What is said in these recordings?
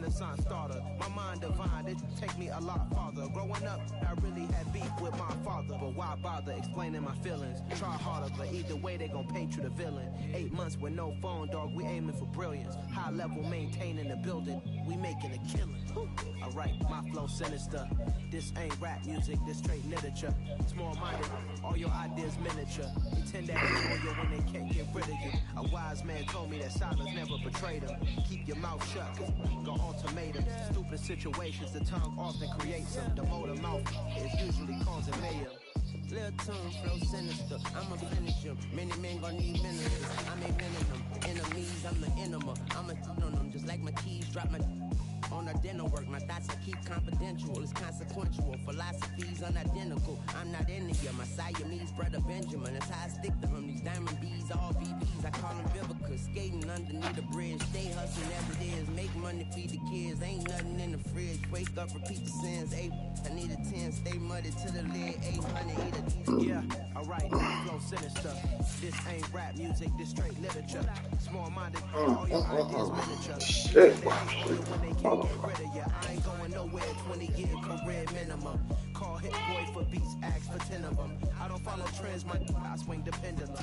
renaissance starter. My mind divine, it take me a lot farther. Growing up, I really had beef with my father, but why bother explaining my feelings? Try harder, but either way they gon' paint you the villain. 8 months with no phone, dog, we aiming for brilliance. High level maintaining the building, we making a killing. Alright, my flow sinister. This ain't rap music, this straight literature. Small-minded, all your ideas miniature. Pretend that they know you when they can't get rid of you. A wise man told me that silence never betrayed him. Keep your mouth shut, cause go ultimatums. Stupid situations, the tongue often creates them. The motor mouth is usually causing mayhem. Little tune, flow sinister, I'ma finish him. Many men gon' need ministers, I ain't venom. Enemies, I'm the enema. I'ma on them just like my keys, drop my on our dinner work. My thoughts I keep confidential, it's consequential. Philosophies unidentical, I'm not in here. My Siamese brother Benjamin, that's how I stick to him. These diamond bees, all VVs, I call them Vivica. Skating underneath the bridge, stay hustling as it is. Make money, feed the kids, ain't nothing in the fridge. Wake up, repeat the sins, 8, I need a 10, stay muddy to the lid, 800, eat a yeah, alright, flow sinister. This ain't rap music, this straight literature. Small-minded, all your ideas miniature. Shit. When they can't get rid of you, I ain't going nowhere, 20 year career minimum. Call hit boy for beats, ask for 10 of them. I don't follow trends, I swing the pendulum.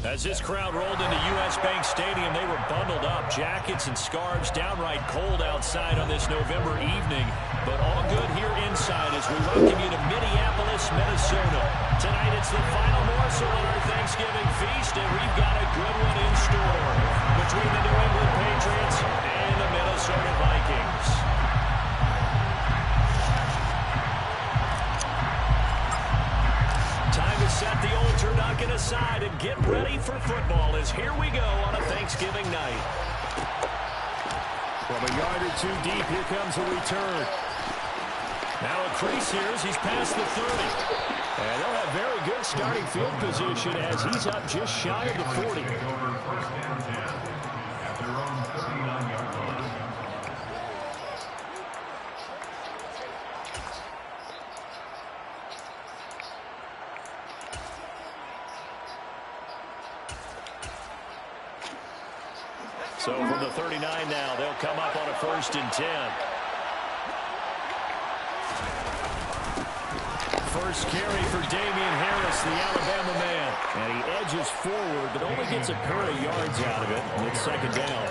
As this crowd rolled into U.S. Bank Stadium, they were bundled up, jackets and scarves, downright cold outside on this November evening. But all good here inside as we welcome you to Minneapolis, Minnesota. Tonight it's the final morsel on our Thanksgiving feast, and we've got a good one in store between the New England Patriots and the Minnesota Vikings. Time to set the old turducken aside and get ready for football as here we go on a Thanksgiving night. From a yard or two deep, here comes a return. Now a crease here as he's past the 30. And they'll have very good starting field position as he's up just shy of the 40. So from the 39 now, they'll come up on a 1st and 10. First carry for Damian Harris, the Alabama man. And he edges forward, but only gets a pair of yards out of it. And it's 2nd down.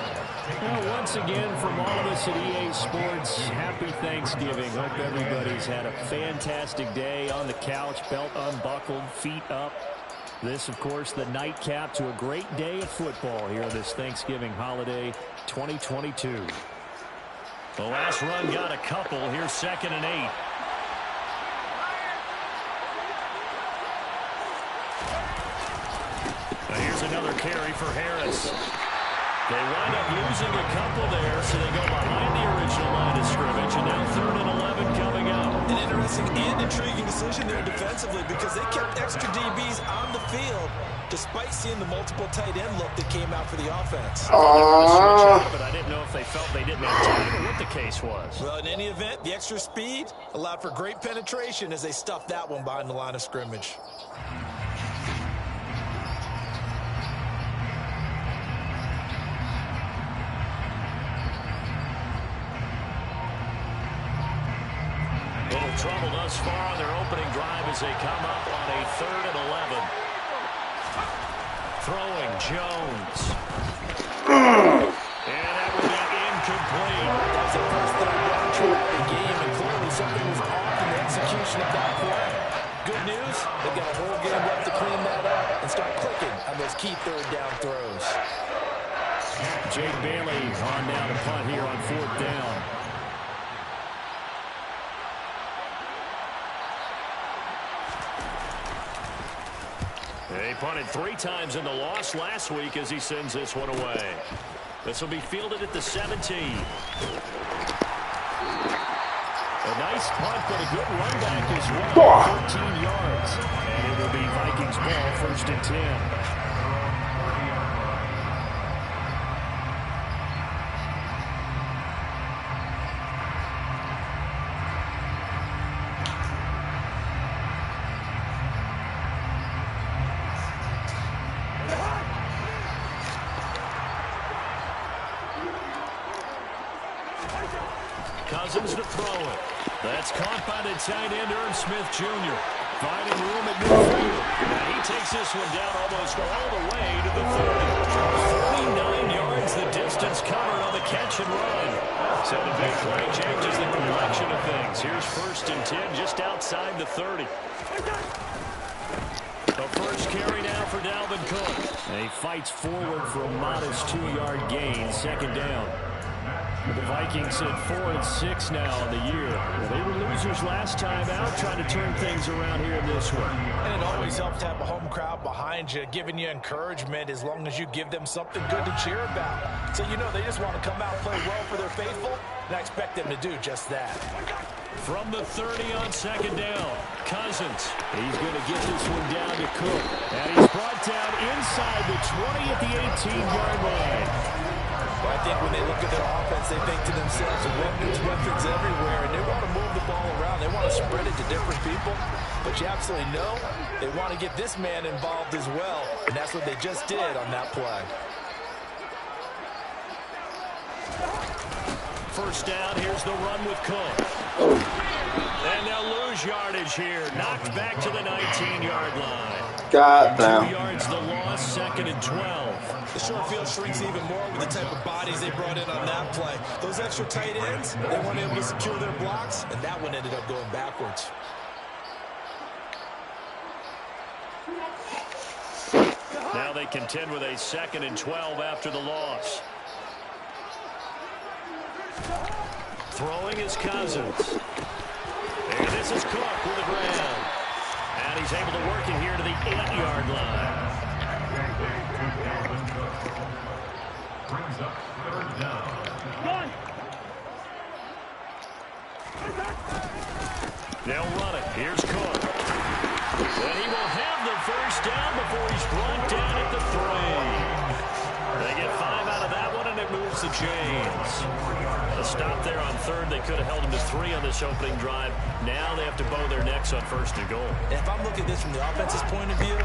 Well, once again, from all of us at EA Sports, happy Thanksgiving. Hope everybody's had a fantastic day on the couch, belt unbuckled, feet up. This, of course, the nightcap to a great day of football here this Thanksgiving holiday 2022. The last run got a couple. Here's 2nd and 8. Now here's another carry for Harris. They wind up losing a couple there, so they go behind the original line of scrimmage, and now 3rd and 11 coming up. An interesting and intriguing decision there defensively because they kept extra DBs on the field despite seeing the multiple tight end look that came out for the offense. But I didn't know if they felt they didn't have time or what the case was. Well, in any event, the extra speed allowed for great penetration as they stuffed that one behind the line of scrimmage. Little trouble thus far on their opening drive as they come up on a 3rd and 11. Throwing Jones. And that will be incomplete. That was the first 3rd down try of the game, and clearly something was off in the execution of that play. Good news, they've got a whole game left to clean that up and start clicking on those key 3rd down throws. Jake Bailey on down to punt here on 4th down. They punted 3 times in the loss last week as he sends this one away. This will be fielded at the 17. A nice punt, but a good run back as well. 14 yards. And it will be Vikings ball, 1st and 10. Cousins to throw it. That's caught by the tight end, Irv Smith Jr. Finding room at midfield. And he takes this one down almost all the way to the 30. 49 yards the distance covered on the catch and run. So the big play changes the complexion of things. Here's 1st and 10 just outside the 30. The first carry now for Dalvin Cook. And he fights forward for a modest 2-yard gain, 2nd down. The Vikings at 4-6 now on the year. Well, they were losers last time out, trying to turn things around here in this one. And it always helps to have a home crowd behind you, giving you encouragement as long as you give them something good to cheer about. So you know they just want to come out and play well for their faithful, and I expect them to do just that. From the 30 on 2nd down, Cousins. He's going to get this one down to Cook. And he's brought down inside the 20 at the 18-yard line. I think when they look at their offense, they think to themselves, weapons everywhere, and they want to move the ball around. They want to spread it to different people, but you absolutely know they want to get this man involved as well, and that's what they just did on that play. First down, here's the run with Cook. And they'll lose yardage here. Knocked back to the 19-yard line. God damn. 2 yards the loss, 2nd and 12. The short field shrinks even more with the type of bodies they brought in on that play. Those extra tight ends, they weren't able to secure their blocks, and that one ended up going backwards. Now they contend with a 2nd and 12 after the loss. Throwing is Cousins. And this is Cook with the ground. And he's able to work it here to the 8-yard line. Brings up 3rd down. They'll run it. Here's Cook. And he will have the 1st down before he's brought down at the 3. They get 5 out of that one, and it moves the chains. A stop there on 3rd. They could have held him to 3 on this opening drive. Now they have to bow their necks on 1st and goal. And if I'm looking at this from the offense's point of view,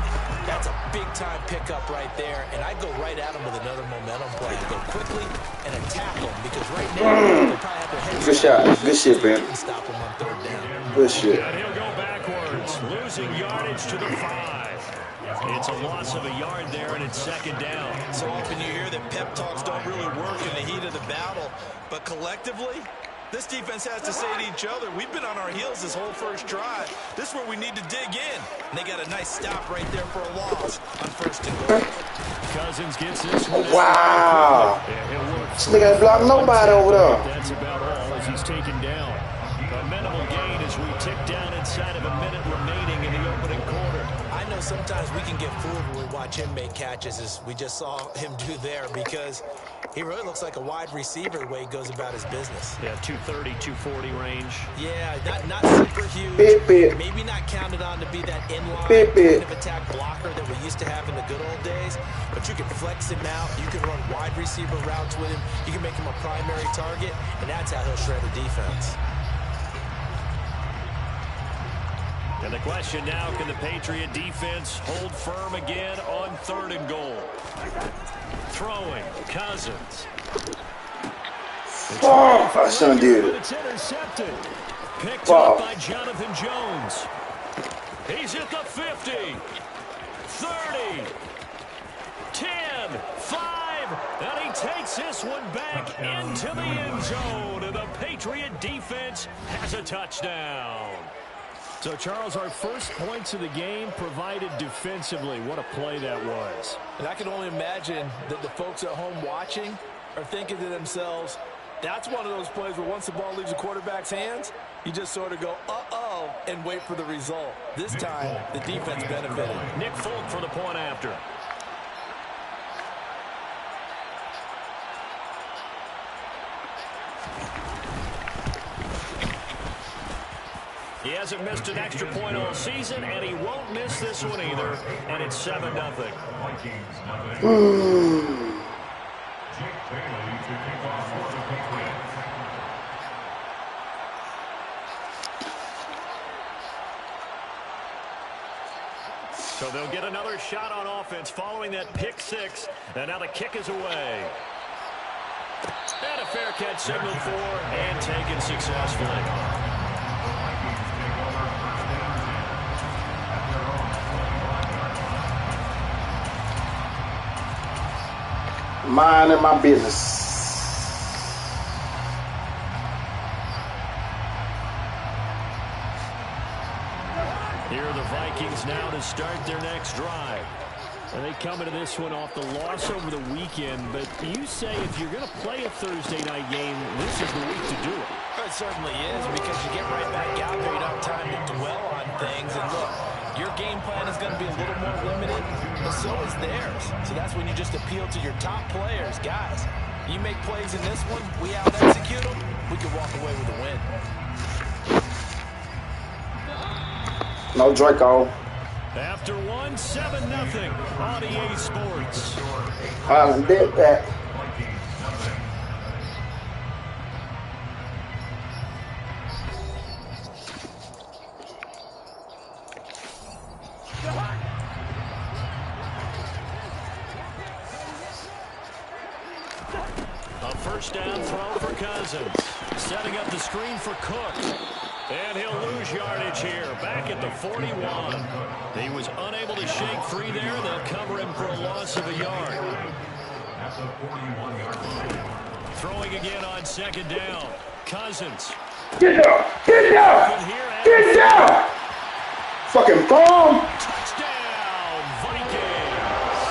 that's a big-time pickup right there. And I'd go right at him with another momentum play. Go quickly and attack him, because right now they probably have their heads. Good shot. Good shit, man. Stop him on 3rd down. Good shit. And he'll go backwards, losing yardage to the 5. It's a loss of a yard there, and it's 2nd down. So often you hear that pep talks don't really work in the heat of the battle, but collectively, this defense has to say to each other, we've been on our heels this whole first drive. This is where we need to dig in. And they got a nice stop right there for a loss on 1st and goal. Cousins gets this one. Wow. This nigga ain't blocked nobody over there. That's about all as he's taken down. A minimal gain as we tick down inside of a minute remaining in the opening quarter. I know sometimes we can get fooled when we watch him make catches, as we just saw him do there, because he really looks like a wide receiver the way he goes about his business. Yeah, 230, 240 range. Yeah, not super huge. Maybe not counted on to be that inline kind of attack blocker that we used to have in the good old days, but you can flex him out. You can run wide receiver routes with him. You can make him a primary target, and that's how he'll shred the defense. And the question now, can the Patriot defense hold firm again on 3rd and goal? Throwing, Cousins. Oh, I shouldn't did it. It's intercepted. Picked up by Jonathan Jones. He's at the 50, 30, 10, 5, and he takes this one back into the end zone, and the Patriot defense has a touchdown. So, Charles, our first points of the game provided defensively. What a play that was. And I can only imagine that the folks at home watching are thinking to themselves, that's one of those plays where once the ball leaves the quarterback's hands, you just sort of go, uh-oh, and wait for the result. This time, the defense benefited. Nick Folk for the point after. He hasn't missed an extra point all season, and he won't miss this one either. And it's 7-0. So they'll get another shot on offense following that pick 6. And now the kick is away. And a fair catch signaled for and taken successfully. Minding my business. Here are the Vikings now to start their next drive. And they come into this one off the loss over the weekend, but you say if you're going to play a Thursday night game, this is the week to do it. It certainly is, because you get right back out there. You don't have time to dwell on things. And look, your game plan is going to be a little more limited, but so is theirs. So that's when you just appeal to your top players. Guys, you make plays in this one, we out-execute them, we can walk away with a win. No Draco. After one, 7-0 on EA Sports. I did that. A first down throw for Cousins. Setting up the screen for Cook. And he'll lose yardage here, back at the 41. He was unable to shake free there. They'll cover him for a loss of a yard. Throwing again on second down. Cousins. Get down! Get down! Get down! Fucking bomb! Touchdown, Vikings!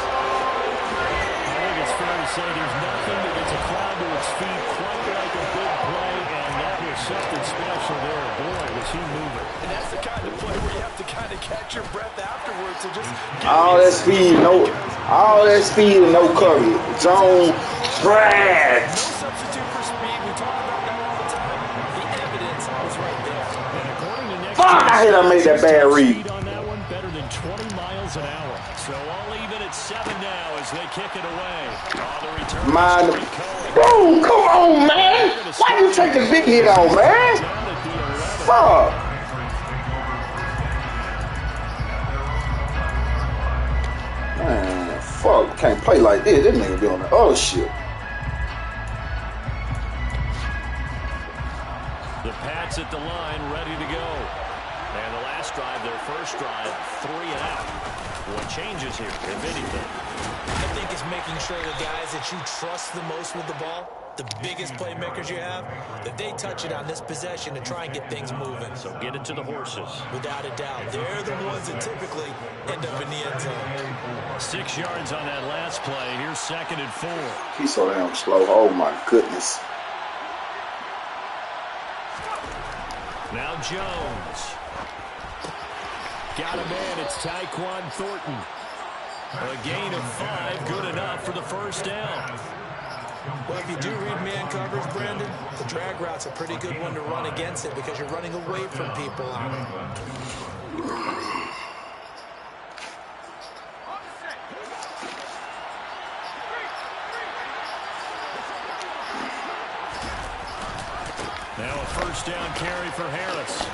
I think it's fair to say there's nothing that gets a crowd to its feet quite like a big play, and that was something special there. Boy, was he moving. And that's the kind of play where you have to kind of catch your breath afterwards and just all that speed, and no coverage. Zone trash. No substitute for speed. We talk about that all the time. The evidence was right there. And according to next Fuck, I hate I made that bad read. On that one, better than 20 miles an hour. So all even at 7 now as they kick it away. The return. Bro, come on, man. Why you take the big hit on, man? Fuck. Man, fuck. Can't play like this. This nigga be on the other shit. The Pats at the line, ready to go. And the last drive, their first drive, 3 and out. What changes here, if anything? I think it's making sure the guys that you trust the most with the ball, the biggest playmakers you have, that they touch it on this possession to try and get things moving. So get it to the horses. Without a doubt. They're the ones that typically end up in the end zone. 6 yards on that last play. Here's 2nd and 4. He's so damn slow. Oh, my goodness. Now Jones. Got a man. It's Tyquan Thornton. A gain of 5, good enough for the first down. Well, if you do read man coverage, Brandon, the drag route's a pretty good one to run against it because you're running away from people on it. Now a first down carry for Harris.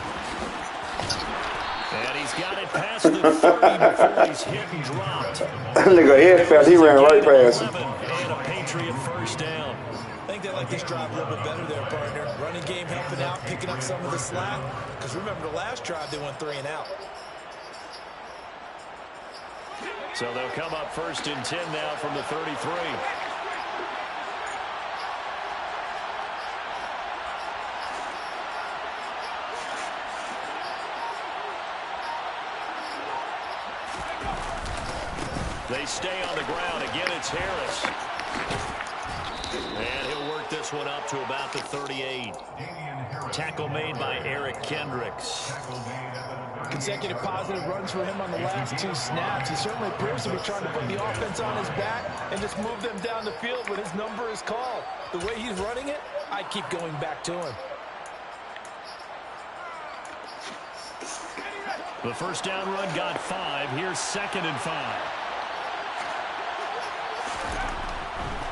And he's got it past the 30 before he's hit and dropped. That nigga head fast. He ran right past him. And a Patriot first down. I think they like this drive a little bit better there, partner. Running game helping out, picking up some of the slack. Because remember, the last drive, they went 3 and out. So they'll come up 1st and 10 now from the 33. They stay on the ground. Again, it's Harris. And he'll work this one up to about the 38. Tackle made by Eric Kendricks. Consecutive positive runs for him on the last 2 snaps. He certainly appears to be trying to put the offense on his back and just move them down the field when his number is called. The way he's running it, I keep going back to him. The first down run got 5. Here's 2nd and 5.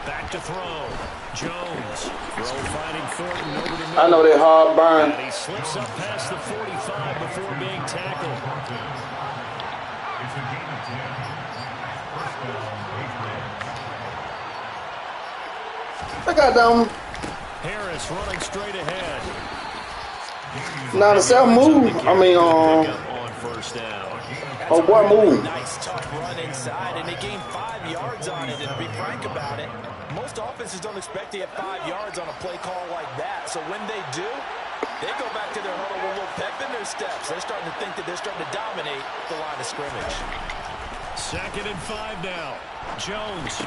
Back to throw. Jones. Throw finding Thornton over the middle. I know they hard burn. And he slips up past the 45 before being tackled. I got them. Harris running straight ahead. Now the South move. I mean, on first down. oh boy, move. Nice tough run inside, and they gained 5 yards on it. And to be frank about it, most offenses don't expect to get 5 yards on a play call like that. So when they do, they go back to their huddle with a little pep in their steps. They're starting to think that they're starting to dominate the line of scrimmage. 2nd and 5 now. Jones.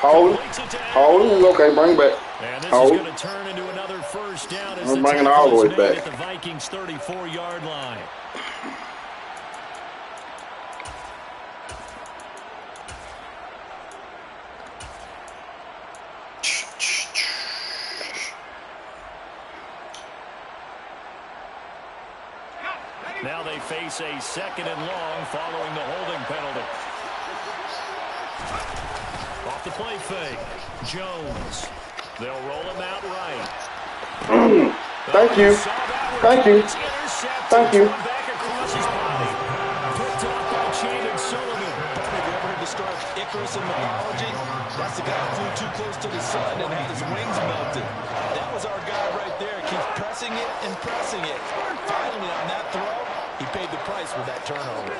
Hold it. Okay, bring it back. And this Hold. is going to turn into another first down as I'm the bringing it all the way tackle is made back. at the Vikings 34-yard line. Now they face a 2nd and long following the holding penalty. Off the play fake. Jones. They'll roll him out right. Thank you. Thank you. Thank you. Back across his body. Picked up by Chandon Sullivan. Have you ever heard the story of Icarus in mythology? That's the guy who flew too close to the sun and had his wings melted. That was our guy right there. Keeps pressing it and pressing it. Finally, on that throw, he paid the price with that turnover.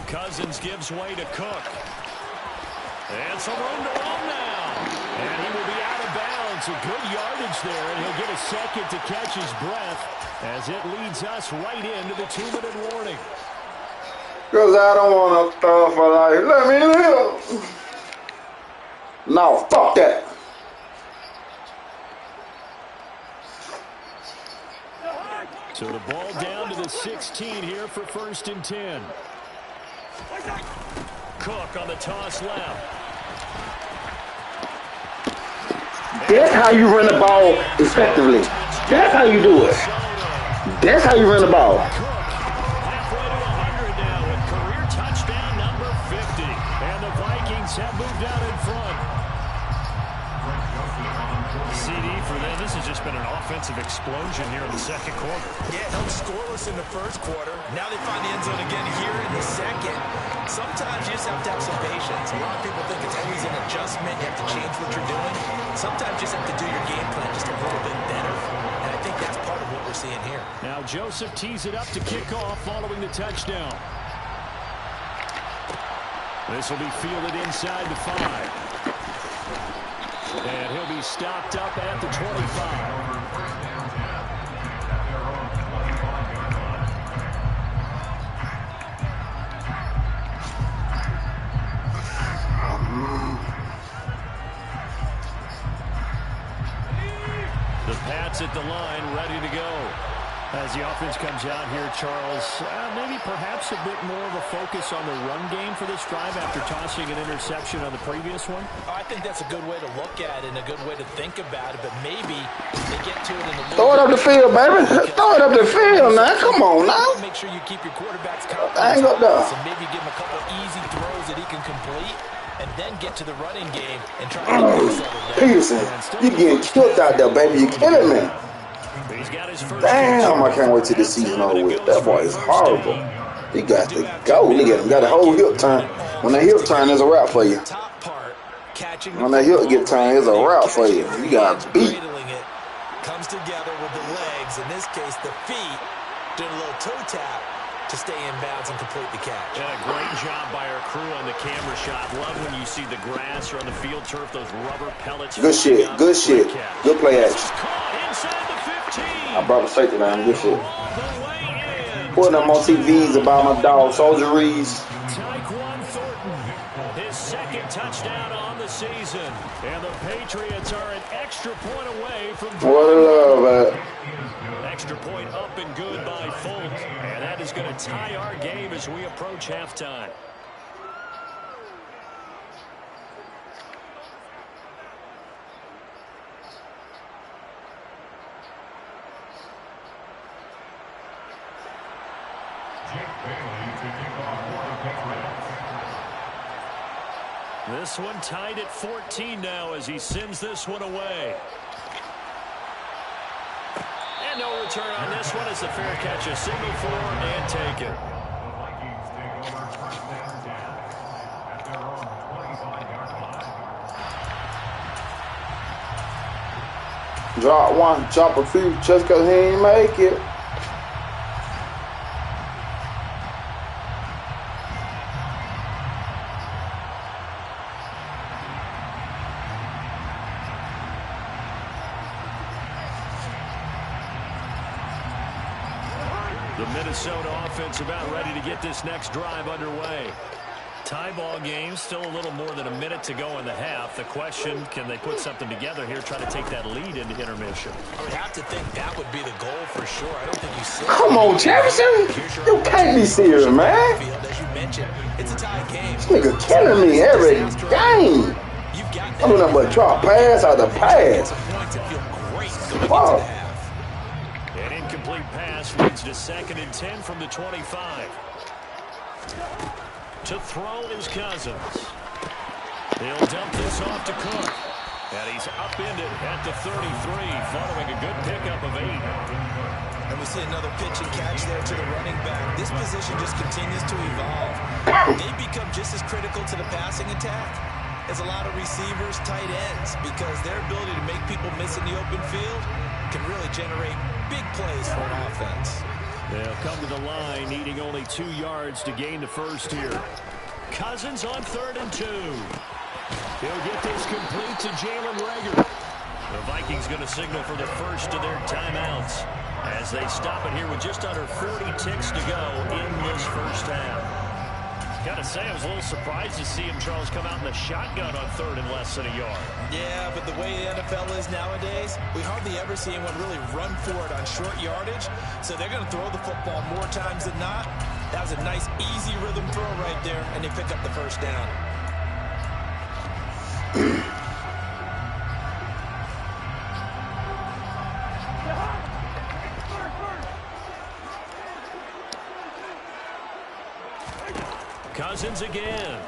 Cousins gives way to Cook. And some room to run now. And he will be out of bounds. A good yardage there, and he'll get a second to catch his breath as it leads us right into the 2-minute warning. Because I don't want to throw for life. Let me live. No, fuck that. So the ball down to the 16 here for 1st and 10. Cook on the toss left. That's how you run the ball effectively. That's how you do it. That's how you run the ball. Halfway to 100 now with career touchdown number 50. And the Vikings have moved out in front. CD for them. This has just been an offensive explosion here in the 2nd quarter. Yeah, held scoreless in the 1st quarter. Now they find the end zone again here in the 2nd. Sometimes you just have to have some patience. A lot of people think it's always an adjustment. You have to change what you're doing. Sometimes you just have to do your game plan just a little bit better. And I think that's part of what we're seeing here. Now Joseph tees it up to kick off following the touchdown. This will be fielded inside the 5. And he'll be stopped up at the 25. The Pats at the line, ready to go. As the offense comes out here, Charles, maybe perhaps a bit more of a focus on the run game for this drive after tossing an interception on the previous one? I think that's a good way to look at it and a good way to think about it, but maybe they get to it in a Throw it up the field, baby. Throw it up the field now. Come on now. Make sure you keep your quarterback's I ain't got that. confidence. And maybe give him a couple easy throws that he can complete, and then get to the running game and try to get things settled down. Peterson, you getting killed out there, baby. You killing me. He's got his first Damn, I can't wait till the season over with. That boy is horrible. He got to go. Look at him. Got a whole hip turn. When that hip turn, there's a wrap for you. Top part, catching When that hip get turned, there's a wrap for you. You got beat. cradling it, comes together with the legs, in this case the feet, doing a little toe tap to stay in bounds and complete the catch. Yeah, great job by our crew on the camera shot. Love when you see the grass or on the field turf, those rubber pellets. Good shit. Good shit. Good play action. Caught inside the 15. I brought the safety down. Good shit. All the way in. Putting them on TVs about my dog, Soldier Reeds. Tyquan Thornton, his 2nd touchdown on the season. And the Patriots are an extra point away from What a love, man. extra point up and good by Folk. And that is going to tie our game as we approach halftime. This one tied at 14 now as he sends this one away. And no return on this one as the fair catch, a signal for and taken. Drop one, drop a few just because he ain't make it. The Minnesota offense about ready to get this next drive underway. Tie ball game, still a little more than a minute to go in the half. The question, can they put something together here, try to take that lead into intermission? I would have to think that would be the goal for sure. I don't think you see. Come on, Jefferson. You can't be serious, man. As you mentioned, it's a tie game. This nigga killing me every game. I'm doing nothing but drop pass out the pass. Wow. An incomplete pass leads to 2nd and 10 from the 25. To throw is Cousins. He'll dump this off to Cook. And he's upended at the 33, following a good pickup of 8. And we see another pitch and catch there to the running back. This position just continues to evolve. They become just as critical to the passing attack as a lot of receivers, tight ends, because their ability to make people miss in the open field can really generate big plays for an offense. They'll come to the line, needing only 2 yards to gain the first here. Cousins on 3rd and 2. He'll get this complete to Jalen Reagor. The Vikings going to signal for the first of their timeouts as they stop it here with just under 40 ticks to go in this first half. Gotta say, I was a little surprised to see him, Charles, come out in the shotgun on 3rd and less than a yard. Yeah, but the way the NFL is nowadays, we hardly ever see anyone really run for it on short yardage. So they're going to throw the football more times than not. That was a nice, easy rhythm throw right there, and they pick up the first down. Cousins again.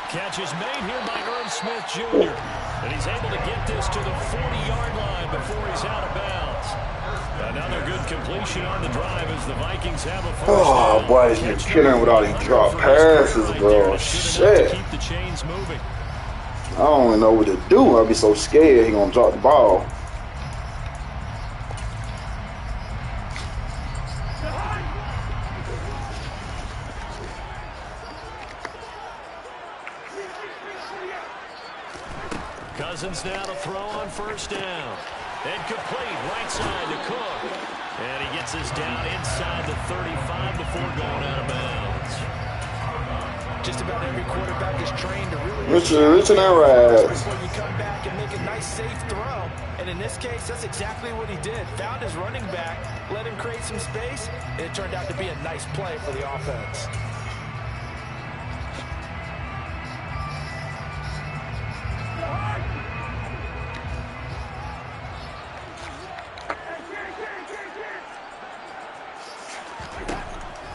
Catch is made here by Irv Smith Jr. And he's able to get this to the 40-yard line before he's out of bounds. Another good completion on the drive as the Vikings have a first down. Oh, boy, he's killing with all these drop passes, bro. Shit. Keep the chains moving. I don't even know what to do. I'll be so scared he's going to drop the ball. Cousins now to throw on first down. And complete right side to Cook. And he gets this down inside the 35 before going out of bounds. Just about every quarterback is trained to really Richard and Rad. before you come back and make a nice safe throw. And in this case, that's exactly what he did. Found his running back, let him create some space, and it turned out to be a nice play for the offense.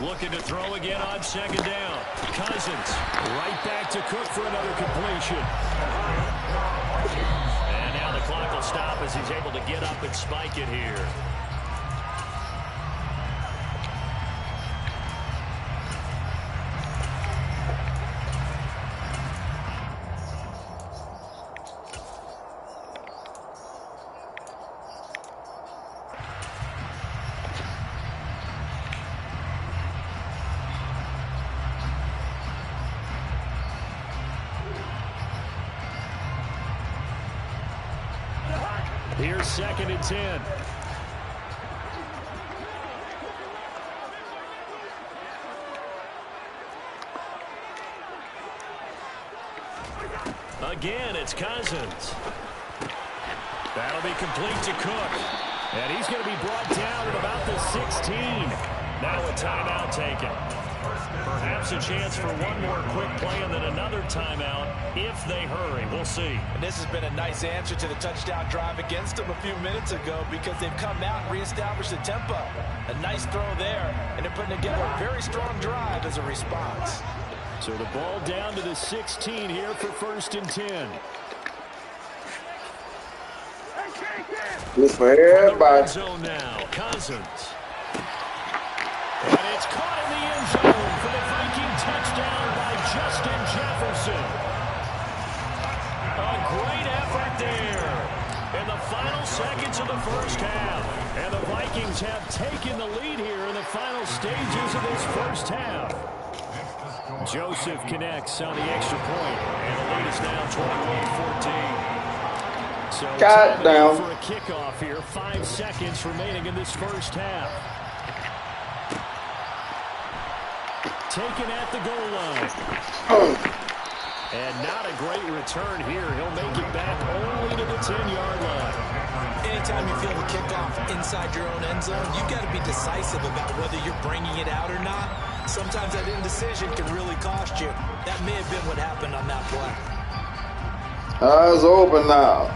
Looking to throw again on 2nd down. Cousins right back to Cook for another completion. And now the clock will stop as he's able to get up and spike it here. Here's 2nd and 10. Again, it's Cousins. That'll be complete to Cook. And he's going to be brought down at about the 16. Now a timeout taken. Perhaps a chance for one more quick play and then another timeout if they hurry. We'll see. And this has been a nice answer to the touchdown drive against them a few minutes ago because they've come out and reestablished the tempo. A nice throw there, and they're putting together a very strong drive as a response. So the ball down to the 16 here for 1st and 10. This for everybody. Zone now, Cousins. And it's caught in the end zone for the Viking touchdown by Justin Jefferson. A great effort there. the final seconds of the first half. And the Vikings have taken the lead here in the final stages of this first half. Joseph connects on the extra point, and the lead is now 21-14. So God damn. for a kickoff here, 5 seconds remaining in this first half. Taken at the goal line. And not a great return here. He'll make it back only to the 10-yard line. Anytime you feel the kickoff inside your own end zone, you've got to be decisive about whether you're bringing it out or not. Sometimes that indecision can really cost you. That may have been what happened on that play. Eyes open now.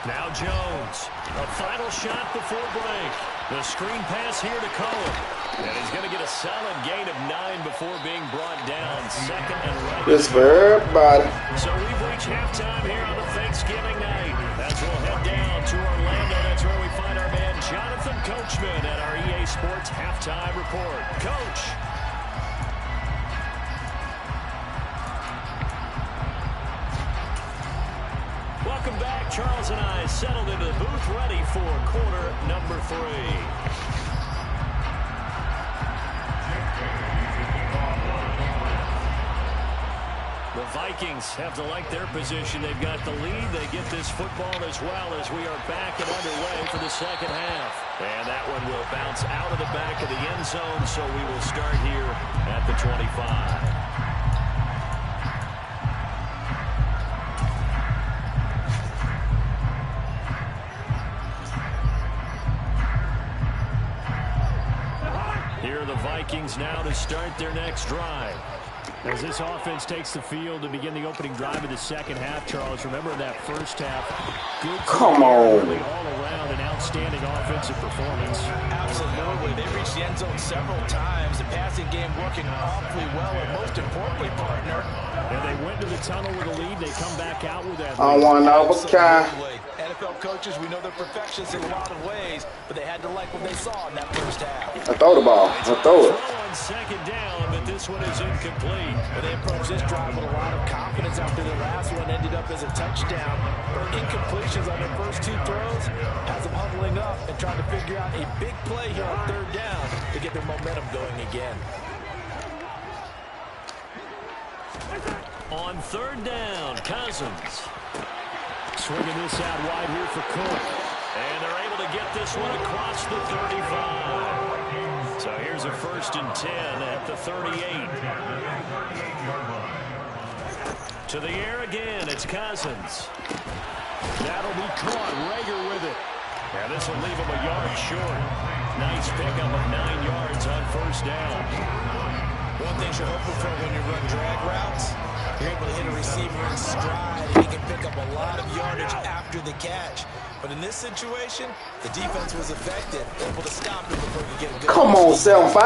Now Jones, a final shot before break. The screen pass here to Cohen. And he's going to get a solid gain of 9 before being brought down. Second and right. This for everybody. So we've reached halftime here on the Thanksgiving night. As we'll head down to Orlando. That's where we find our man Jonathan Coachman at our EA Sports Halftime Report. Coach. Welcome back. Charles and I settled into the booth ready for quarter number 3. The Vikings have to like their position. They've got the lead. They get this football as well as we are back and underway for the second half. And that one will bounce out of the back of the end zone, so we will start here at the 25. Here are the Vikings now to start their next drive. As this offense takes the field to begin the opening drive of the second half, Charles, remember that first half. Good. Come on. Really all around an outstanding offensive performance. Absolutely. They reached the end zone several times. The passing game working awfully well, and most importantly, partner. And they went to the tunnel with a lead. They come back out with that I lead. want to Absolutely. NFL coaches, we know they're perfectionists in a lot of ways, but they had to like what they saw in that first half. I throw the ball. I throw it. On second down, but this one is incomplete. But they approached this drive with a lot of confidence after the last one ended up as a touchdown. But incompletions on their first 2 throws has them huddling up and trying to figure out a big play here on third down to get their momentum going again. On third down, Cousins. Swinging this out wide here for Cook. And they're able to get this one across the 35. So here's a 1st and 10 at the 38. To the air again, it's Cousins. That'll be caught. Rager with it. And this will leave him a yard short. Nice pickup of 9 yards on first down. One thing you're hoping for when you run drag routes, you're able to hit a receiver in stride, and he can pick up a lot of yardage after the catch. But in this situation, the defense was effective, able to stop him before he could get a good. Come on, 7-5.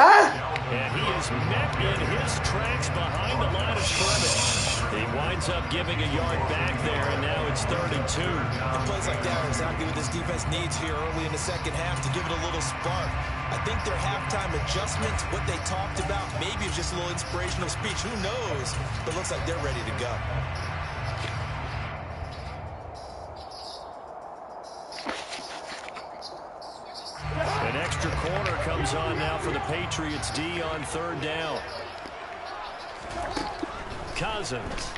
And he is met in his tracks behind the line of scrimmage. He winds up giving a yard back there, and now it's 32. And plays like that are exactly what this defense needs here early in the second half to give it a little spark. I think their halftime adjustments, what they talked about, maybe it's just a little inspirational speech. Who knows? But it looks like they're ready to go. An extra corner comes on now for the Patriots D on third down. Cousins.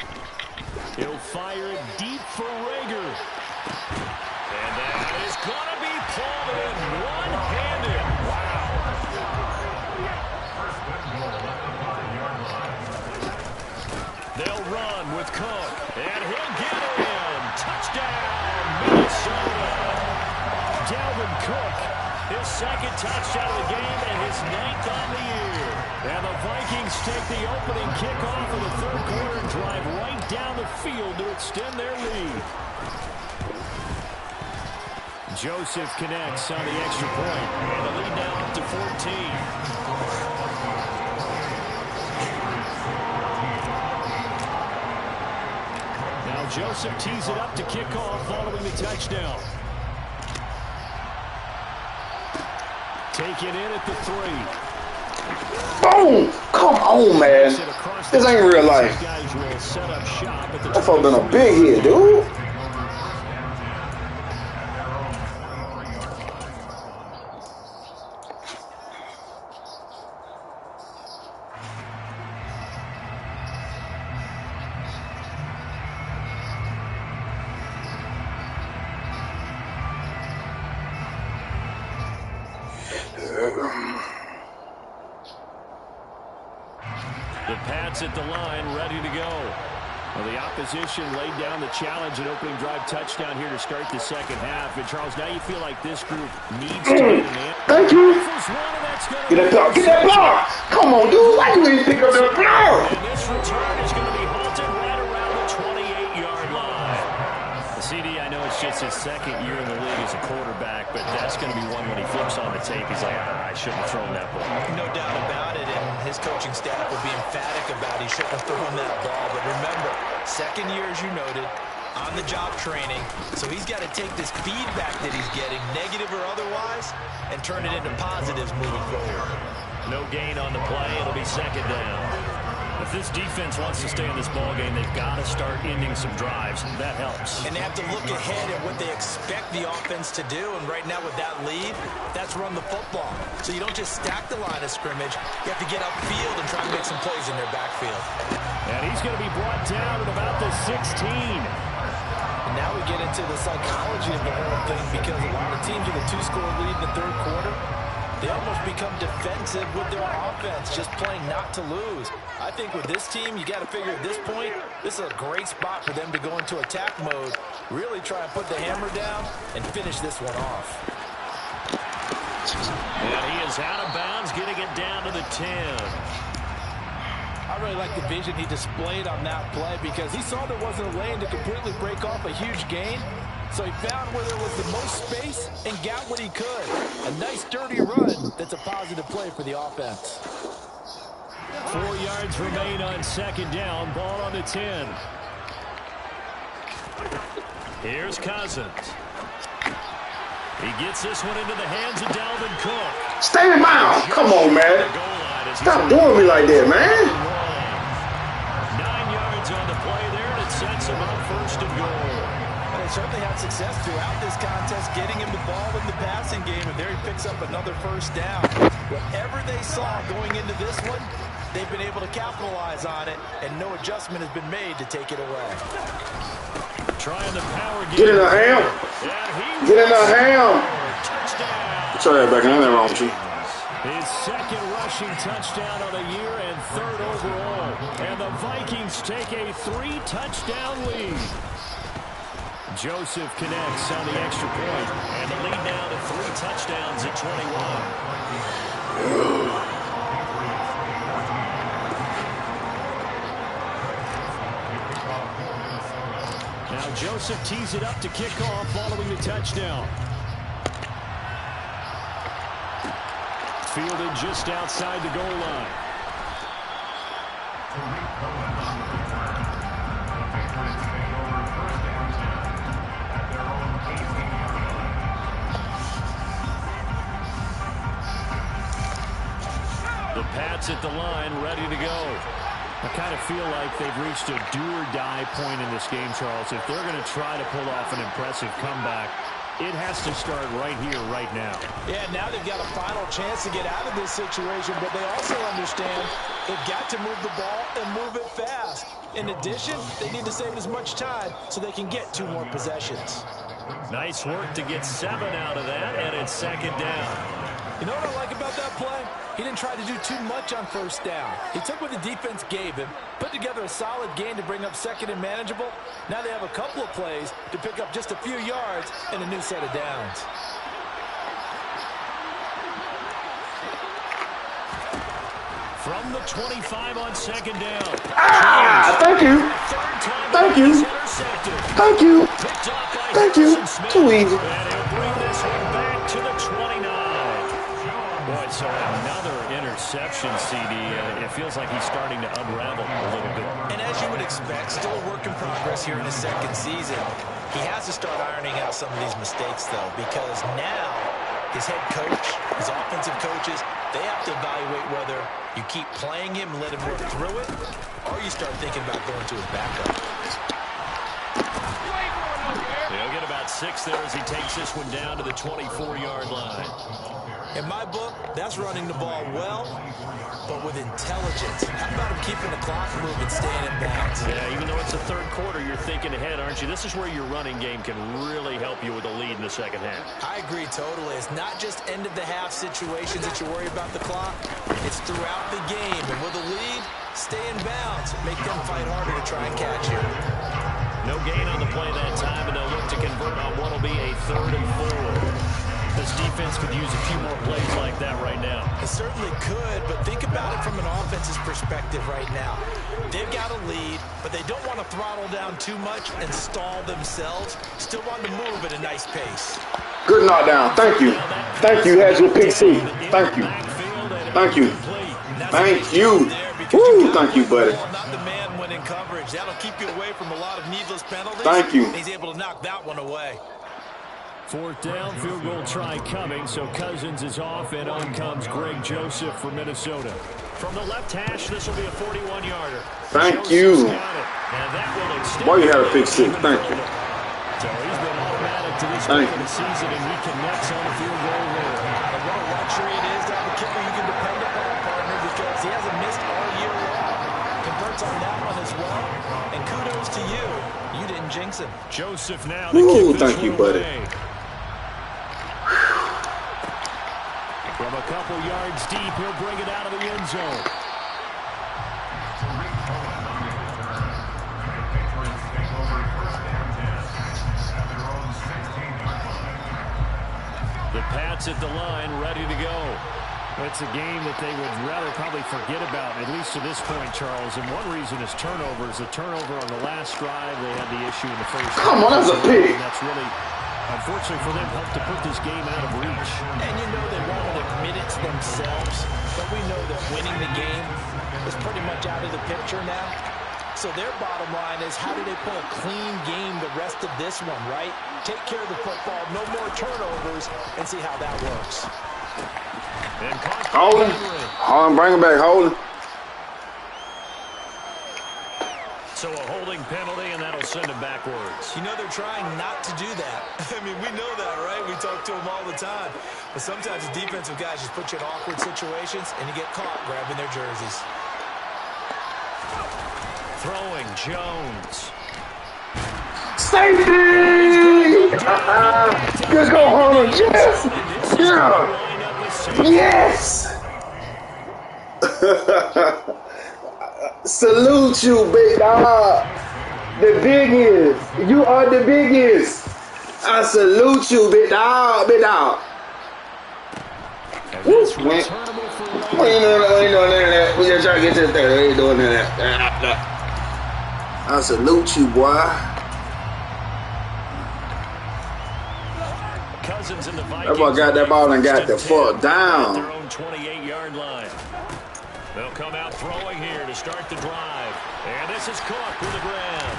He'll fire it deep for Rager. And that is going to be pulled in one-handed. Wow. They'll run with Cook. And he'll get in. Touchdown, Minnesota. Dalvin Cook. His second touchdown of the game and his 9th on the year. And the Vikings take the opening kickoff of the third quarter and drive right down the field to extend their lead. Joseph connects on the extra point. And the lead now up to 14. Now Joseph tees it up to kick off following the touchdown. Take it in at the 3. Boom! Come on, man. This ain't real life. That fuck been a big hit, dude. The Pats at the line, ready to go. Well, the opposition laid down the challenge and opening drive touchdown here to start the second half. And, Charles, now you feel like this group needs to get an answer. Thank you. Get that block. Get that block. Come on, dude. Why you didn't pick up that block? And this return is going to be halted right around the 28-yard line. The CD, I know it's just his second year in the league as a quarterback, but that's going to be one when he flips on the tape. He's like, I shouldn't have thrown that ball. No doubt about it, and his coaching staff will be emphatic about he shouldn't have thrown that ball. But remember, second year, as you noted, on-the-job training, so he's got to take this feedback that he's getting, negative or otherwise, and turn it into positives moving forward. No gain on the play. It'll be second down. If this defense wants to stay in this ballgame, they've got to start ending some drives. That helps. And they have to look ahead at what they expect the offense to do. And right now with that lead, that's run the football. So you don't just stack the line of scrimmage. You have to get upfield and try to make some plays in their backfield. And he's going to be brought down at about the 16. And now we get into the psychology of the whole thing, because a lot of teams with a 2-score lead in the third quarter, they almost become defensive with their offense, just playing not to lose. I think with this team, you got to figure at this point, this is a great spot for them to go into attack mode, really try and put the hammer down and finish this one off. And he is out of bounds, getting it down to the 10. I really like the vision he displayed on that play, because he saw there wasn't a lane to completely break off a huge gain. So he found where there was the most space and got what he could. A nice, dirty run that's a positive play for the offense. 4 yards remain on second down. Ball on the 10. Here's Cousins. He gets this one into the hands of Dalvin Cook. Stay in bounds. Come on, man. Stop doing me like that, man. 9 yards on the play there, and it sets him up first and goal. They certainly had success throughout this contest, getting him the ball in the passing game, and there he picks up another first down. Whatever they saw going into this one, they've been able to capitalize on it, and no adjustment has been made to take it away. Trying the power game. Get in the ham. Get in the ham. Touchdown. Sorry, back. Ain't nothing wrong with you. His second rushing touchdown of the year and third overall. And the Vikings take a 3-touchdown lead. Joseph connects on the extra point, and the lead now to 3 touchdowns at 21. Now Joseph tees it up to kick off following the touchdown. Fielded just outside the goal line. The Pats at the line, ready to go. I kind of feel like they've reached a do-or-die point in this game, Charles. If they're going to try to pull off an impressive comeback, it has to start right here, right now. Yeah, now they've got a final chance to get out of this situation, but they also understand they've got to move the ball and move it fast. In addition, they need to save as much time so they can get 2 more possessions. Nice work to get 7 out of that, and it's second down. You know what I like about that play? He didn't try to do too much on first down. He took what the defense gave him, put together a solid gain to bring up second and manageable. Now they have a couple of plays to pick up just a few yards and a new set of downs. From the 25 on second down. Thank you. Thank you. Thank you. Thank you. Too easy. And he'll bring this one back to the 29. Boy, so another interception. receptions, CD. It feels like he's starting to unravel a little bit. And as you would expect, still a work in progress here in his second season. He has to start ironing out some of these mistakes, though, because now his head coach, his offensive coaches, they have to evaluate whether you keep playing him and let him work through it, or you start thinking about going to his backup. He'll get about 6 there as he takes this one down to the 24-yard line. In my book, that's running the ball well, but with intelligence. How about him keeping the clock moving, staying in bounds? Yeah, even though it's the third quarter, you're thinking ahead, aren't you? This is where your running game can really help you with a lead in the second half. I agree totally. It's not just end-of-the-half situations that you worry about the clock. It's throughout the game. And with a lead, stay in bounds. Make them fight harder to try and catch you. No gain on the play that time, and they'll look to convert on what will be a 3rd and 4. This defense could use a few more plays like that right now. It certainly could, but think about it from an offense's perspective right now. They've got a lead, but they don't want to throttle down too much and stall themselves. Still want to move at a nice pace. Good knockdown. Thank you. Thank you, Hedge with PC. Thank you. Thank you. Thank you. Woo, thank you, buddy. Not the man when in coverage. That'll keep you away from a lot of needless penalties. Thank you. He's able to knock that one away. 4th down, field goal try coming, so Cousins is off, and on comes Greg Joseph for Minnesota. From the left hash, this will be a 41-yarder. Thank you. Boy, you had a pick 6. Thank you. So he's been automatic to this point of the season, and he connects on a field goal there. And what a luxury it is to have a kicker you can depend upon, partner, because he hasn't missed all year long. Converts on that one as well. And kudos to you. You didn't jinx him. Joseph now to kick this thank you, buddy. From a couple yards deep, he'll bring it out of the end zone. The Pats at the line, ready to go. It's a game that they would rather probably forget about, at least to this point, Charles. And one reason is turnovers. The turnover on the last drive, they had the issue in the first. Come on, that's a pick. And that's really, unfortunately for them, helped to put this game out of reach. And you know they won't admit it to themselves, but we know that winning the game is pretty much out of the picture now. So their bottom line is, how do they play a clean game the rest of this one, right? Take care of the football, no more turnovers, and see how that works. Holding. Holding, bring him back, holding. So a holding penalty, and that'll send him backwards. You know they're trying not to do that. I mean, we know that, right? We talk to them all the time. But sometimes the defensive guys just put you in awkward situations, and you get caught grabbing their jerseys. Throwing, Jones. Safety! Let's go, Hunter. Yes! Yeah! Yes! Salute you, big dog. The biggest. You are the biggest. I salute you, big dog. Big dog. Woo, man. We ain't doing none of that. We just trying to get to the third. We ain't doing none of that. I salute you, boy. Cousins in the Vikings. That boy got that ball and got the fuck down. Their own 28-yard line. They'll come out throwing here to start the drive. And this is Cook with the grab.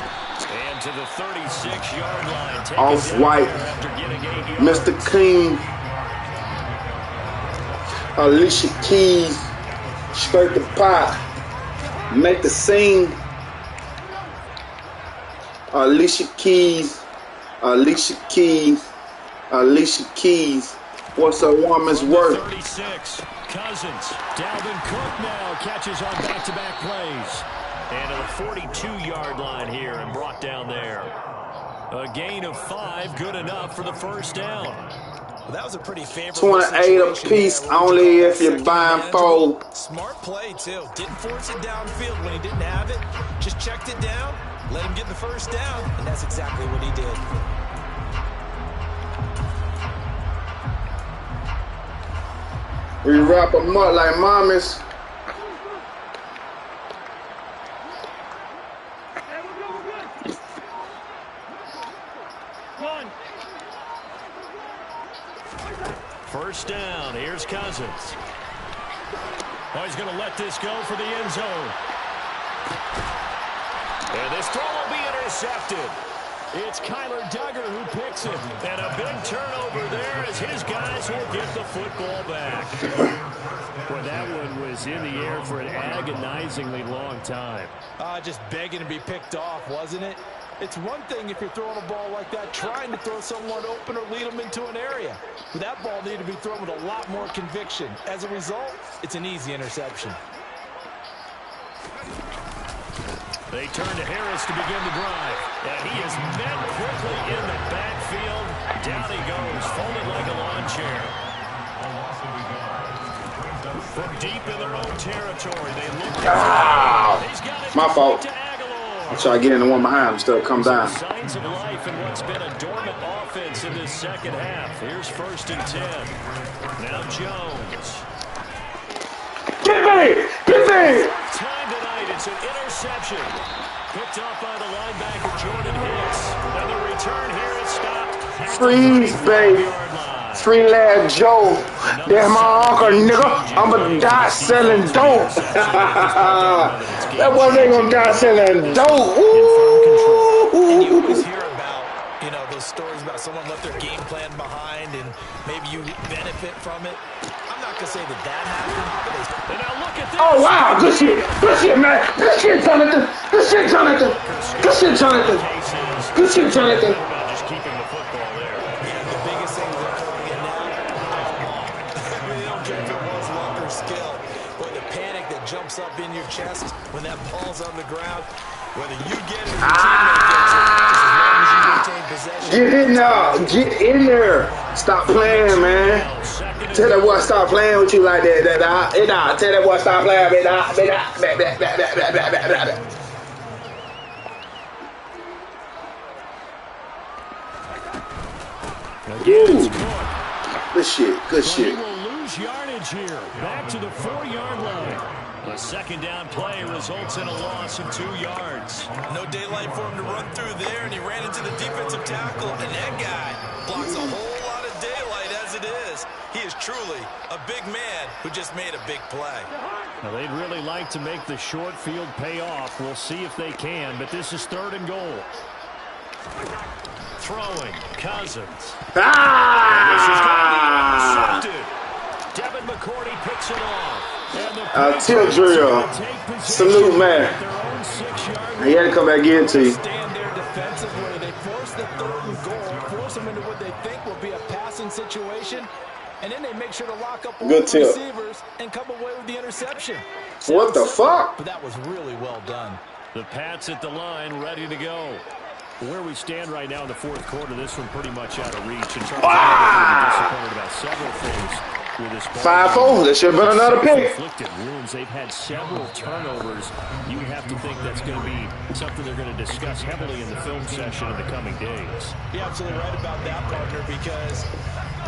And to the 36-yard line. Off-white. Mr. King. Alicia Keys. Straight the pot. Make the scene. Alicia Keys. Alicia Keys. Alicia Keys. What's a woman's worth? 36. Cousins. Dalvin Cook now catches on back-to-back plays. And to the 42-yard line here and brought down there. A gain of 5, good enough for the first down. Well, that was a pretty favorable 28 apiece, only if you're buying 4. Smart play, too. Didn't force it downfield when he didn't have it. Just checked it down, let him get the first down, and that's exactly what he did. We wrap them up like mommies. First down, here's Cousins. Oh, he's going to let this go for the end zone. And this throw will be intercepted. It's Kyler Duggar who picks it. And a big turnover there as his guys will get the football back. Boy, that one was in the air for an agonizingly long time. Just begging to be picked off, wasn't it? It's one thing if you're throwing a ball like that, trying to throw someone open or lead them into an area. But that ball needed to be thrown with a lot more conviction. As a result, it's an easy interception. They turn to Harris to begin the drive. And he is met quickly in the backfield. Down he goes, folded like a lawn chair. From deep in their own territory, they look at my fault. I'm trying to get in the one behind him, still come down. Signs of life in what's been a dormant offense in this second half. Here's 1st and 10. Now Jones. Get me! Get me! Time tonight, it's an interception. Picked off by the linebacker, Jordan Hicks. And the return here is stopped. Freeze, baby. Free lad Joe. That's my uncle, nigga. I'ma die selling dope. That boy ain't gonna die selling dope. And you always hear about, those stories about someone left their game plan behind and maybe you benefit from it. I'm not gonna say that happened. And now look at this. Oh wow, good shit. Good shit, man. Good shit, Jonathan. Good shit, Jonathan. Good shit, Jonathan. Good shit, Jonathan. Just keeping the football there. The biggest thing they're calling it now, they don't care if it was luck or skill, but the panic that jumps up in your chest when that ball's on the ground, whether you get it or your teammate gets it, just as long as you maintain possession. Get in there. Get in there. Stop playing, man. Tell that boy stop playing with you like that. Tell that boy stop playing. Good shit. Good shit. He will lose yardage here. Back to the 4-yard line. A second down play results in a loss of 2 yards. No daylight for him to run through there, and he ran into the defensive tackle, and that guy blocks a whole lot of daylight as it is. He is truly a big man who just made a big play. Now, they'd really like to make the short field pay off. We'll see if they can, but this is 3rd and goal. Throwing, Cousins. This is going to be intercepted. Devin McCourty picks it off. Till drill. Salute, man. He had to come back in to you. Stand there defensively. They force the 3rd and goal, force them into what they think will be a passing situation, and then they make sure to lock up all the receivers and come away with the interception. What the fuck? But that was really well done. The Pats at the line, ready to go. Where we stand right now in the 4th quarter, this one pretty much out of reach. And Charles will be disappointed about several things with this ball. 5-4. There should have been another pick. Inflicted wounds. They've had several turnovers. You have to think that's going to be something they're going to discuss heavily in the film session in the coming days. You're absolutely right about that, partner, because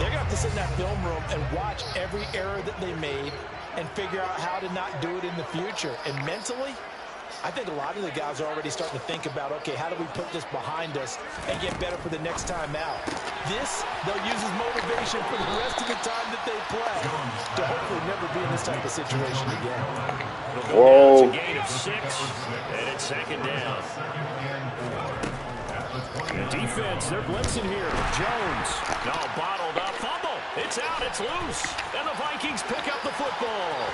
they're going to have to sit in that film room and watch every error that they made and figure out how to not do it in the future. And mentally, I think a lot of the guys are already starting to think about, okay, how do we put this behind us and get better for the next time out? This, they'll use as motivation for the rest of the time that they play to hopefully never be in this type of situation again. Whoa. It's a gain of 6, and it's 2nd down. The defense, they're blitzing here. Jones, now bottled up, fumble. It's out, it's loose, and the Vikings pick up the football.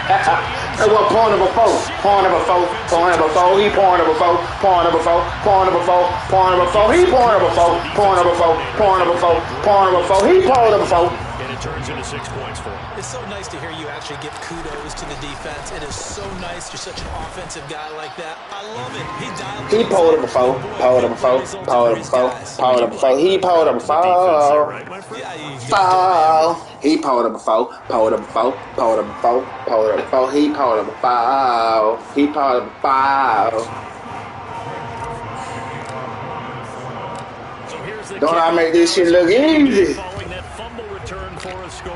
That was pawn number 4. Pawn number 4. Pawn number 4. He pawn number 4. Pawn number 4. Pawn number 4. Pawn number 4. He pawn number 4. Pawn number 4. Pawn number 4. Pawn number 4. He pawn number 4. And it turns into 6 points for him. It's so nice to hear you actually give kudos to the defense. It is so nice you're such an offensive guy like that. I love it. He pulled number 4. Pulled number 4. Pulled number 4. Pulled number 4. He pulled number 4. Foul. He pulled number 4. Pulled number 4. Pulled number 4. Pulled number 4. He pulled number 4. He pulled number 5. Don't I make this shit look easy? Following that fumble return for a score.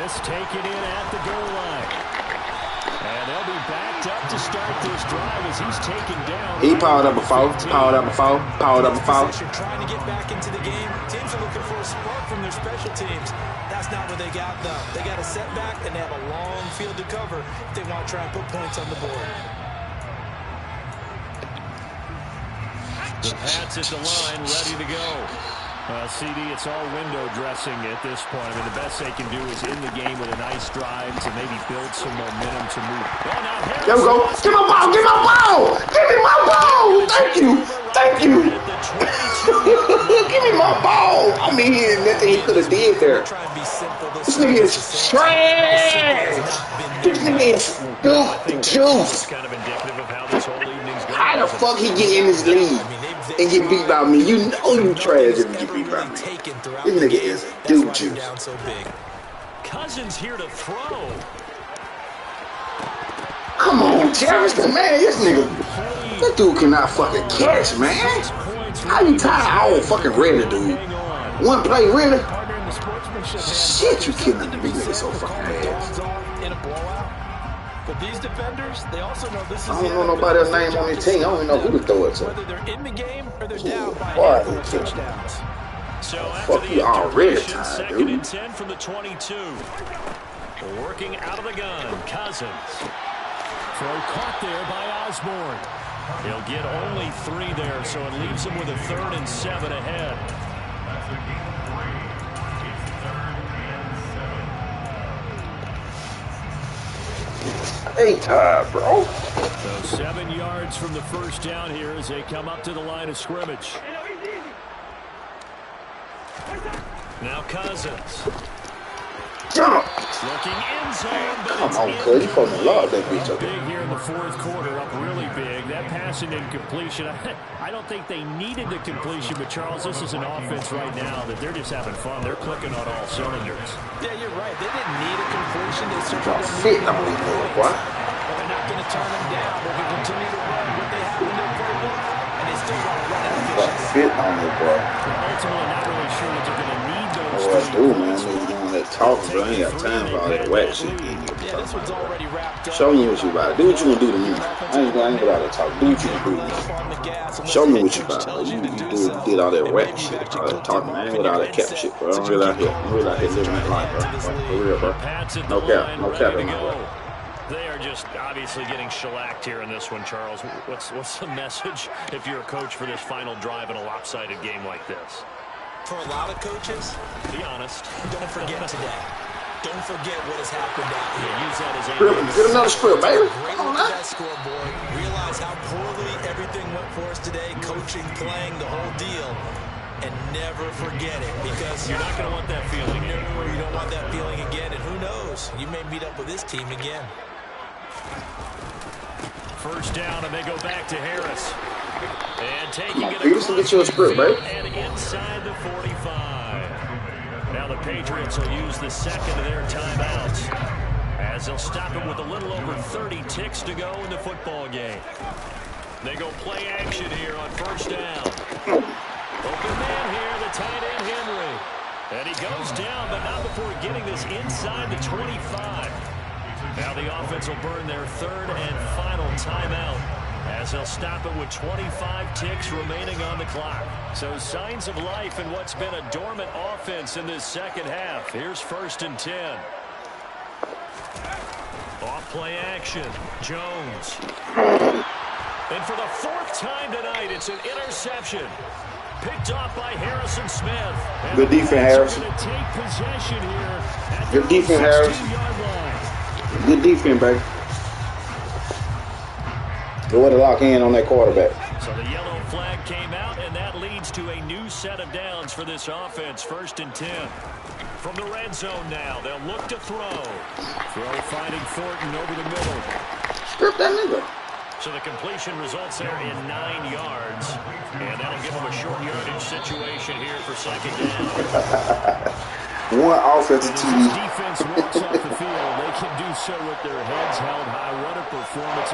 This taken in at the goal line. And they'll be back picked up to start this drive as he's taken down. He powered up before. Powered up before. Powered up before. Trying to get back into the game. Teams are looking for a spark from their special teams. That's not what they got, though. They got a setback, and they have a long field to cover if they want to try and put points on the board. The Pats at the line, ready to go. CD, it's all window dressing at this point. I mean, the best they can do is in the game with a nice drive to maybe build some momentum to move. There we go. Give me my ball. Give me my ball. Give me my ball. Thank you. Thank you. Give me my ball. I mean, nothing he could have did there. This nigga is trash. This nigga is good juice. Kind of indicative of how this whole evening's going. How the fuck he get in this league and get beat by me? You know you trash if you get beat by me. This nigga is dude juice. Cousins here to throw. Come on, Jefferson, man. This nigga, that dude cannot fucking catch, man. How you tie all fucking ready, dude? One play, really? Shit, you killing these niggas so fucking bad. In a blowout. But these defenders, they also know this is I don't know nobody else's name on their team. I don't even know who to throw it to. Whether they're in the game or they're down by Boy, touchdowns. So fuck you already tired, second dude. and 10 from the 22. Working out of the gun, Cousins. Throw caught there by Osborne. He'll get only 3 there, so it leaves him with a 3rd and 7 ahead. Hey, tired, bro. So 7 yards from the first down here as they come up to the line of scrimmage. Now Cousins. Jump. Looking in zone, but Come it's on, cuz. You fucking love that bitch up big there. here in the 4th quarter, up really big. That passing incompletion, I don't think they needed the completion, but Charles, this is an offense right now that they're just having fun. They're clicking on all cylinders. Yeah, you're right. They didn't need a completion. They certainly Drop don't fit need on these niggas, boy. But they're not going to turn them down. They can continue to run what they have in their playbook, and they still want to run it Drop efficiently. fit on me, bro. Ultimately, not really sure that they're going to need those What I 3 do, man, points. niggas doing that talking, bro. I ain't got time for all that whack shit. Yeah, this one's already wrapped up. Show me what you about. Do what you gonna do to me. I ain't about to talk. Do what you gonna do to me. Show me what you about. You did all that rap shit, all that talking. I ain't with all that cap shit, bro. I'm really out here. I'm really out here living that life, bro. For real, bro. No cap. No cap in my bro. They are just obviously getting shellacked here in this one, Charles. What's the message if you're a coach for this final drive in a lopsided game like this? For a lot of coaches, Be honest. don't forget today. Don't forget what has happened out here. Use that as a Get another script, baby. Great Come on, look at man. that scoreboard. Realize how poorly everything went for us today. Coaching, playing, the whole deal. And never forget it, because You're not going to want that feeling No, anymore. you don't want that feeling again. And who knows? You may meet up with this team again. First down, and they go back to Harris. And taking Come on, it Peterson, get you a script, baby. and inside the 45. Now the Patriots will use the second of their timeouts as they'll stop it with a little over 30 ticks to go in the football game. They go play action here on first down. Open man here, the tight end Henry. And he goes down, but not before getting this inside the 25. Now the offense will burn their 3rd and final timeout as they'll stop it with 25 ticks remaining on the clock. So signs of life in what's been a dormant offense in this second half. Here's 1st and 10. Off play action. Jones. And for the 4th time tonight, it's an interception. Picked off by Harrison Smith. And Good defense, Harrison. going to take possession here at Good the defense, Harrison. 16-yard line. Good defense, baby. Go ahead and lock in on that quarterback. So the yellow flag came out, and that leads to a new set of downs for this offense. 1st and 10. From the red zone now, they'll look to throw. Throw finding Thornton over the middle. Strip that nigga. So the completion results there in 9 yards. And that'll give them a short yardage situation here for 2nd down. One offensive As team. this defense walks off the field, they can do so with their heads held high. What a performance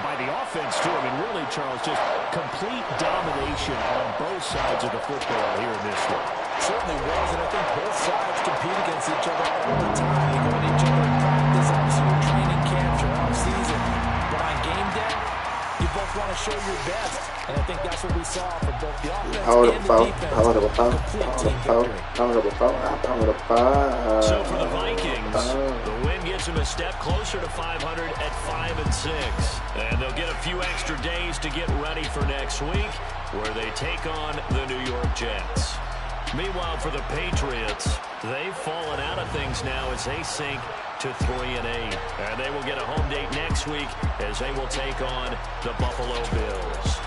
by the offense, too. I mean, really, Charles, just complete domination on both sides of the football here in this one. Certainly was, and I think both sides compete against each other all the time. They go at each other in practice, obviously your training camps, your off-season. But I show your best. And I think that's what we saw from both the offense Power and the defense. Power the foul. Complete team victory. So for the Vikings, the win gets them a step closer to 500 at 5-6. And they'll get a few extra days to get ready for next week, where they take on the New York Jets. Meanwhile, for the Patriots, they've fallen out of things now as they sink to 3-8. And they will get a home date next week as they will take on the Buffalo Bills.